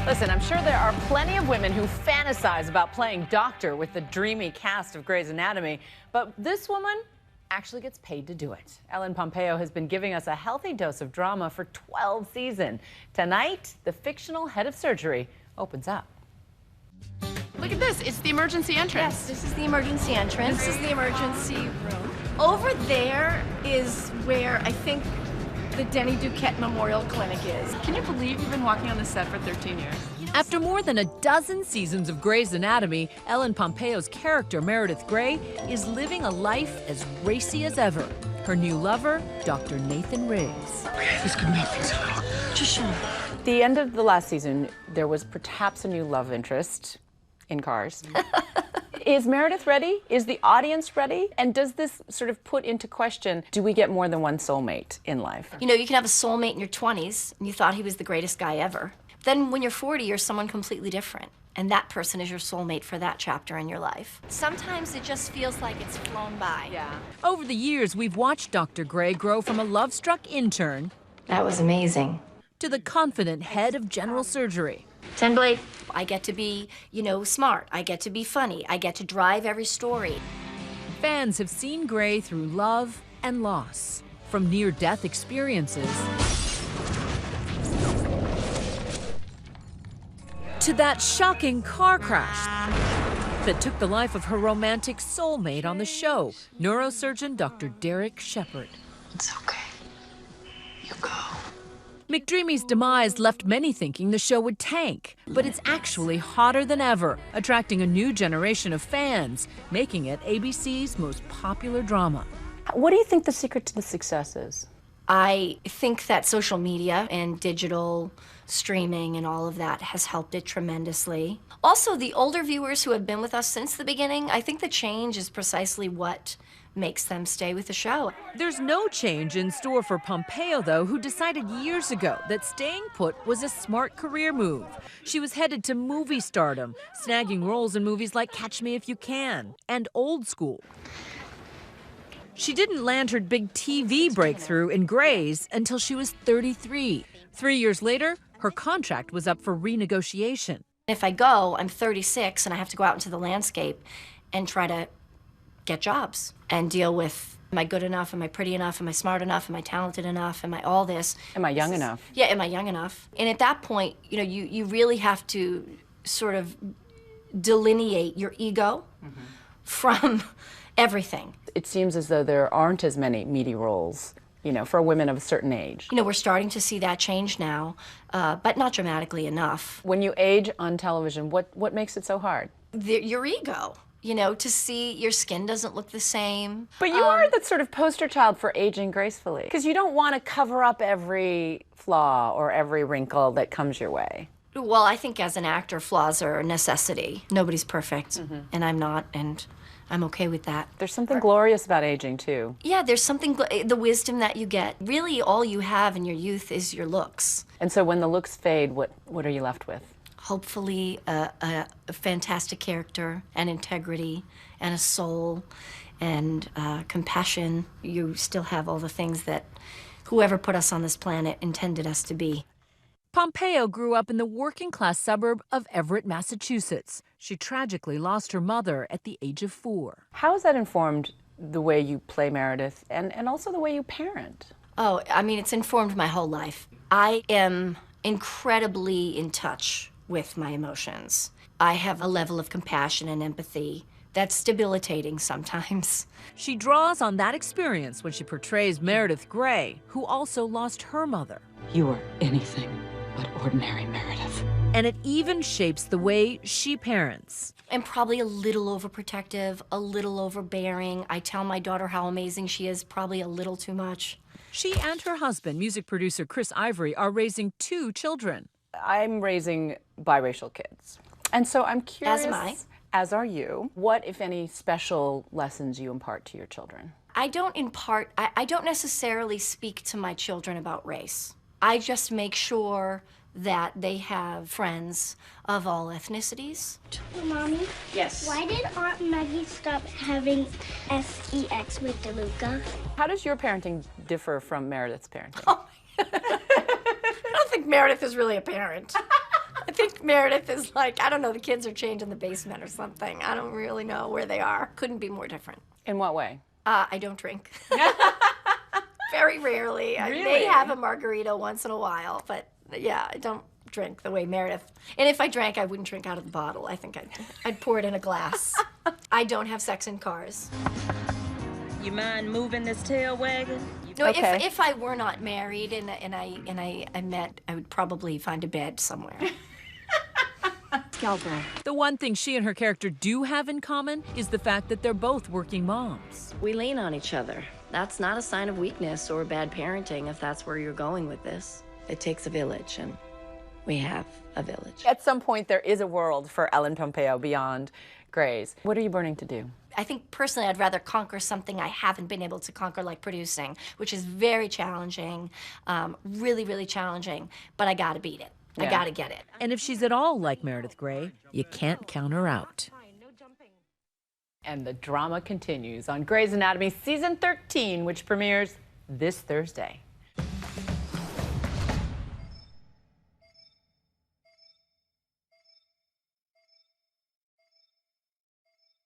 Listen, I'm sure there are plenty of women who fantasize about playing doctor with the dreamy cast of Grey's Anatomy, but this woman actually gets paid to do it. Ellen Pompeo has been giving us a healthy dose of drama for 12 seasons. Tonight, the fictional head of surgery opens up. Look at this, it's the emergency entrance. Yes, this is the emergency entrance. This is the emergency room. Over there is where I think the Denny Duquette Memorial Clinic is. Can you believe you've been walking on the set for 13 years? After more than a dozen seasons of Grey's Anatomy, Ellen Pompeo's character, Meredith Grey, is living a life as racy as ever. Her new lover, Dr. Nathan Riggs. This could make things a little... Just show me. At the end of the last season, there was perhaps a new love interest in Cars. Is Meredith ready? Is the audience ready? And does this sort of put into question, do we get more than one soulmate in life? You know, you can have a soulmate in your 20s, and you thought he was the greatest guy ever. Then when you're 40, you're someone completely different. And that person is your soulmate for that chapter in your life. Sometimes it just feels like it's flown by. Yeah. Over the years, we've watched Dr. Grey grow from a love-struck intern That was amazing. to the confident head of general surgery. 10 blade. I get to be, you know, smart. I get to be funny. I get to drive every story. Fans have seen Grey through love and loss, from near-death experiences to that shocking car crash that took the life of her romantic soulmate on the show, neurosurgeon Dr. Derek Shepard. It's okay. You go. McDreamy's demise left many thinking the show would tank, but it's actually hotter than ever, attracting a new generation of fans, making it ABC's most popular drama. What do you think the secret to the success is? I think that social media and digital streaming and all of that has helped it tremendously. Also, the older viewers who have been with us since the beginning, I think the change is precisely what makes them stay with the show. There's no change in store for Pompeo, though, who decided years ago that staying put was a smart career move. She was headed to movie stardom, snagging roles in movies like Catch Me If You Can and Old School. She didn't land her big TV breakthrough in Grey's until she was 33. 3 years later, her contract was up for renegotiation. If I go, I'm 36 and I have to go out into the landscape and try to get jobs and deal with, am I good enough? Am I pretty enough? Am I smart enough? Am I talented enough? Am I all this? Am I young enough? Yeah, am I young enough? And at that point, you know, you really have to sort of delineate your ego from everything. It seems as though there aren't as many meaty roles, you know, for women of a certain age. You know, we're starting to see that change now, but not dramatically enough. When you age on television, what makes it so hard? Your ego. You know, to see your skin doesn't look the same. But you are the sort of poster child for aging gracefully, because you don't want to cover up every flaw or every wrinkle that comes your way. Well, I think as an actor, flaws are a necessity. Nobody's perfect, and I'm not, and I'm okay with that. There's something glorious about aging, too. Yeah, there's something, the wisdom that you get. Really, all you have in your youth is your looks. And so when the looks fade, what are you left with? Hopefully a fantastic character and integrity and a soul and compassion. You still have all the things that whoever put us on this planet intended us to be. Pompeo grew up in the working-class suburb of Everett, Massachusetts. She tragically lost her mother at the age of 4. How has that informed the way you play Meredith and also the way you parent? Oh, I mean, it's informed my whole life. I am incredibly in touch with my emotions. I have a level of compassion and empathy that's debilitating sometimes. She draws on that experience when she portrays Meredith Grey, who also lost her mother. You are anything but ordinary, Meredith. And it even shapes the way she parents. I'm probably a little overprotective, a little overbearing. I tell my daughter how amazing she is, probably a little too much. She and her husband, music producer Chris Ivory, are raising 2 children. I'm raising biracial kids. And so I'm curious, As am I. As are you, what, if any, special lessons you impart to your children? I don't necessarily speak to my children about race. I just make sure that they have friends of all ethnicities. Mommy? Yes. Why did Aunt Maggie stop having sex with DeLuca? How does your parenting differ from Meredith's parenting? I don't think Meredith is really a parent. I think Meredith is like, I don't know, the kids are chained in the basement or something. I don't really know where they are. Couldn't be more different. In what way? I don't drink. Very rarely. I may Really? have a margarita once in a while, but yeah, I don't drink the way Meredith. And if I drank, I wouldn't drink out of the bottle. I think I'd pour it in a glass. I don't have sex in cars. You mind moving this tail wagon? No, Okay. if I were not married and I met, I would probably find a bed somewhere. The one thing she and her character do have in common is the fact that they're both working moms. We lean on each other. That's not a sign of weakness or bad parenting if that's where you're going with this. It takes a village, and we have a village. At some point, there is a world for Ellen Pompeo beyond Grey's. What are you burning to do? I think personally I'd rather conquer something I haven't been able to conquer, like producing, which is very challenging, really, really challenging, but I gotta beat it. I gotta get it. And if she's at all like Meredith Grey, you can't count her out. And the drama continues on Grey's Anatomy Season 13, which premieres this Thursday.